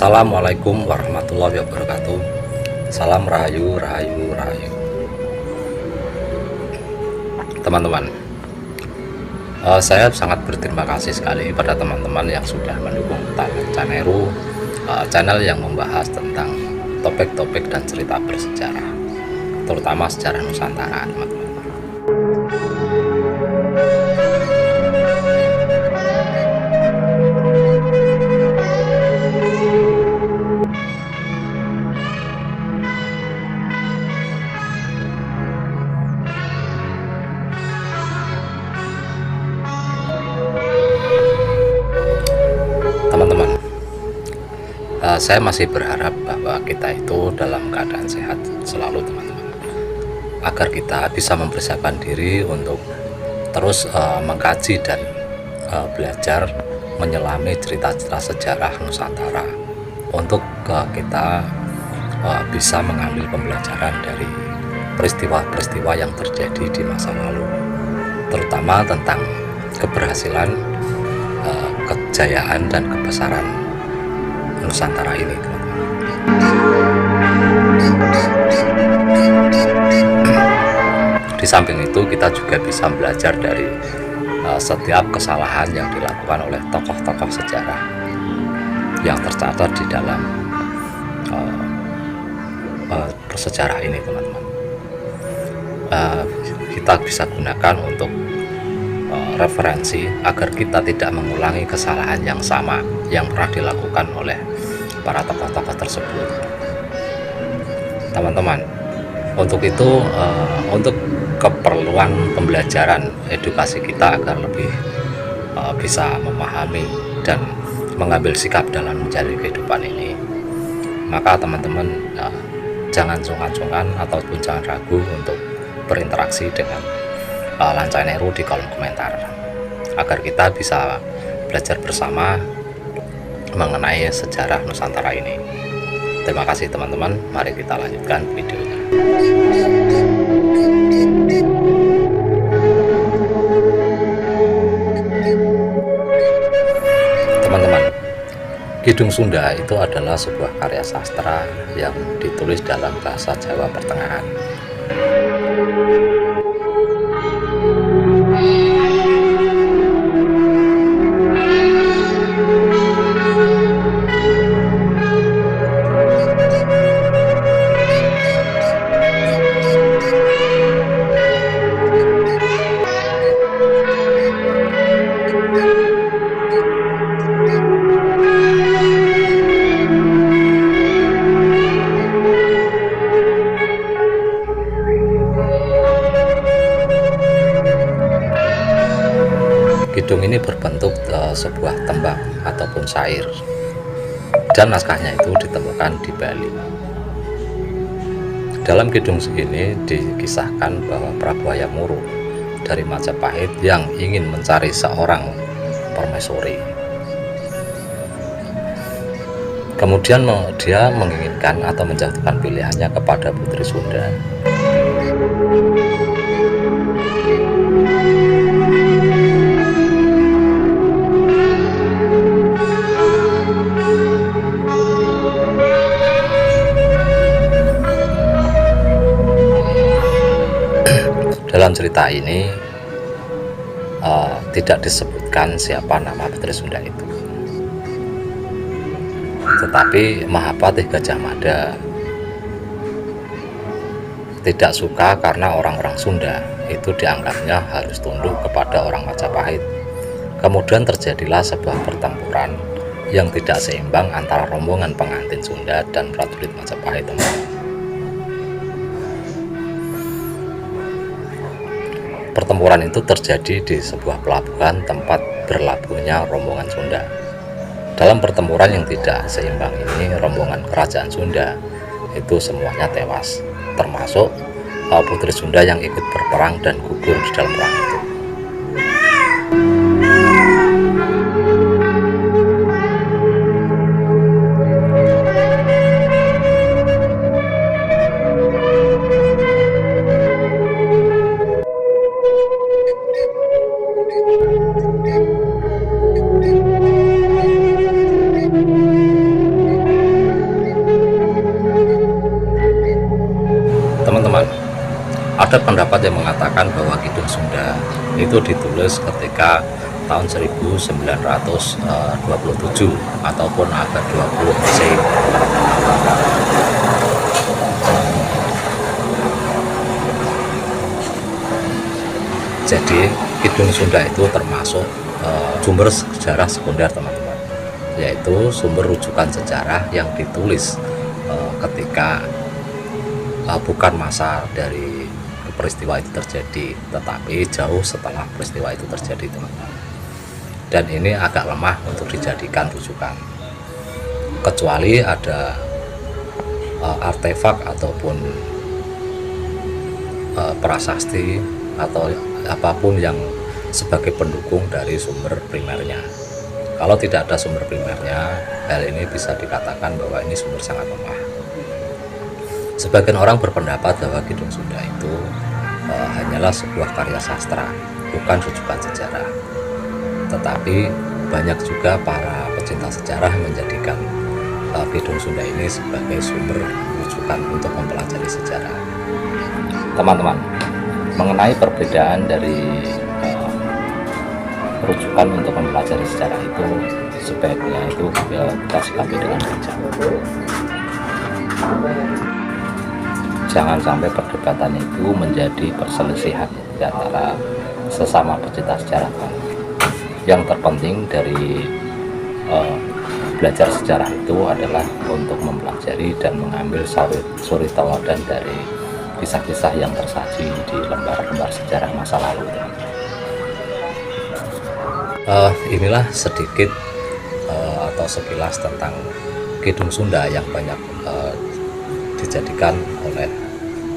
Assalamualaikum warahmatullahi wabarakatuh. Salam rahayu, rahayu, rahayu. Teman-teman, saya sangat berterima kasih sekali pada teman-teman yang sudah mendukung Lancaneru, channel yang membahas tentang topik-topik dan cerita bersejarah, terutama sejarah Nusantara, teman-teman. Teman-teman, saya masih berharap bahwa kita itu dalam keadaan sehat selalu, teman-teman, agar kita bisa mempersiapkan diri untuk terus mengkaji dan belajar menyelami cerita-cerita sejarah Nusantara, untuk kita bisa mengambil pembelajaran dari peristiwa-peristiwa yang terjadi di masa lalu, terutama tentang keberhasilan, kejayaan dan kebesaran Nusantara ini, teman-teman. Di samping itu, kita juga bisa belajar dari setiap kesalahan yang dilakukan oleh tokoh-tokoh sejarah yang tercatat di dalam sejarah ini, teman-teman. Kita bisa gunakan untuk referensi agar kita tidak mengulangi kesalahan yang sama yang pernah dilakukan oleh para tokoh-tokoh tersebut, teman-teman. Untuk itu, untuk keperluan pembelajaran edukasi kita agar lebih bisa memahami dan mengambil sikap dalam menjalani kehidupan ini, maka teman-teman jangan sungkan-sungkan ataupun jangan ragu untuk berinteraksi dengan Lancaneru di kolom komentar, agar kita bisa belajar bersama mengenai sejarah Nusantara ini. Terima kasih, teman-teman. Mari kita lanjutkan videonya. Teman-teman, Kidung Sunda itu adalah sebuah karya sastra yang ditulis dalam bahasa Jawa Pertengahan. Kidung ini berbentuk sebuah tembang ataupun syair, dan naskahnya itu ditemukan di Bali. Dalam kidung ini dikisahkan bahwa Prabu Hayam Wuruk dari Majapahit yang ingin mencari seorang permaisuri, kemudian dia menginginkan atau menjatuhkan pilihannya kepada Putri Sunda. Dalam cerita ini tidak disebutkan siapa nama Putri Sunda itu, tetapi Mahapatih Gajah Mada tidak suka karena orang-orang Sunda itu dianggapnya harus tunduk kepada orang Majapahit. Kemudian terjadilah sebuah pertempuran yang tidak seimbang antara rombongan pengantin Sunda dan prajurit Majapahit, teman-teman. Pertempuran itu terjadi di sebuah pelabuhan tempat berlabuhnya rombongan Sunda. Dalam pertempuran yang tidak seimbang ini, rombongan kerajaan Sunda itu semuanya tewas, termasuk Putri Sunda yang ikut berperang dan gugur di dalam perang itu. Ada pendapat yang mengatakan bahwa Kidung Sunda itu ditulis ketika tahun 1927 ataupun abad 20 Masehi. Jadi Kidung Sunda itu termasuk sumber sejarah sekunder, teman-teman, yaitu sumber rujukan sejarah yang ditulis ketika bukan masa dari peristiwa itu terjadi, tetapi jauh setelah peristiwa itu terjadi, teman-teman. Dan ini agak lemah untuk dijadikan rujukan, kecuali ada artefak ataupun prasasti atau apapun yang sebagai pendukung dari sumber primernya. Kalau tidak ada sumber primernya, hal ini bisa dikatakan bahwa ini sumber sangat lemah. Sebagian orang berpendapat bahwa Kidung Sunda itu hanyalah sebuah karya sastra, bukan rujukan sejarah. Tetapi banyak juga para pecinta sejarah menjadikan Kidung Sunda ini sebagai sumber rujukan untuk mempelajari sejarah. Teman-teman, mengenai perbedaan dari rujukan untuk mempelajari sejarah itu, sebaiknya itu kita sikapi dengan bijak. Jangan sampai perdebatan itu menjadi perselisihan di antara sesama pecinta sejarah. Yang terpenting dari belajar sejarah itu adalah untuk mempelajari dan mengambil suri tauladan dari kisah-kisah yang tersaji di lembar-lembar sejarah masa lalu. Inilah sedikit atau sekilas tentang Kidung Sunda yang banyak dijadikan oleh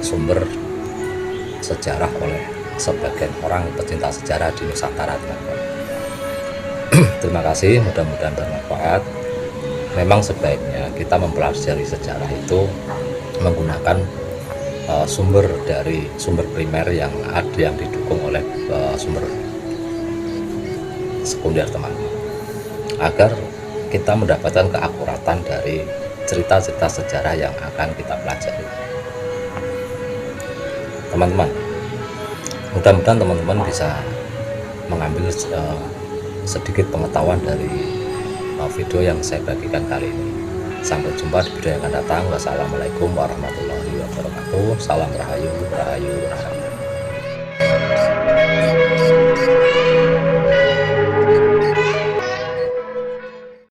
sumber sejarah oleh sebagian orang pecinta sejarah di Nusantara, teman-teman. Terima kasih, mudah-mudahan bermanfaat. Memang sebaiknya kita mempelajari sejarah itu menggunakan sumber dari sumber primer yang ada, yang didukung oleh sumber sekunder, teman-teman, agar kita mendapatkan keakuratan dari cerita-cerita sejarah yang akan kita pelajari. Teman-teman, mudah-mudahan teman-teman bisa mengambil sedikit pengetahuan dari video yang saya bagikan kali ini. Sampai jumpa di video yang akan datang. Wassalamualaikum warahmatullahi wabarakatuh. Salam Rahayu, Rahayu, Rahayu.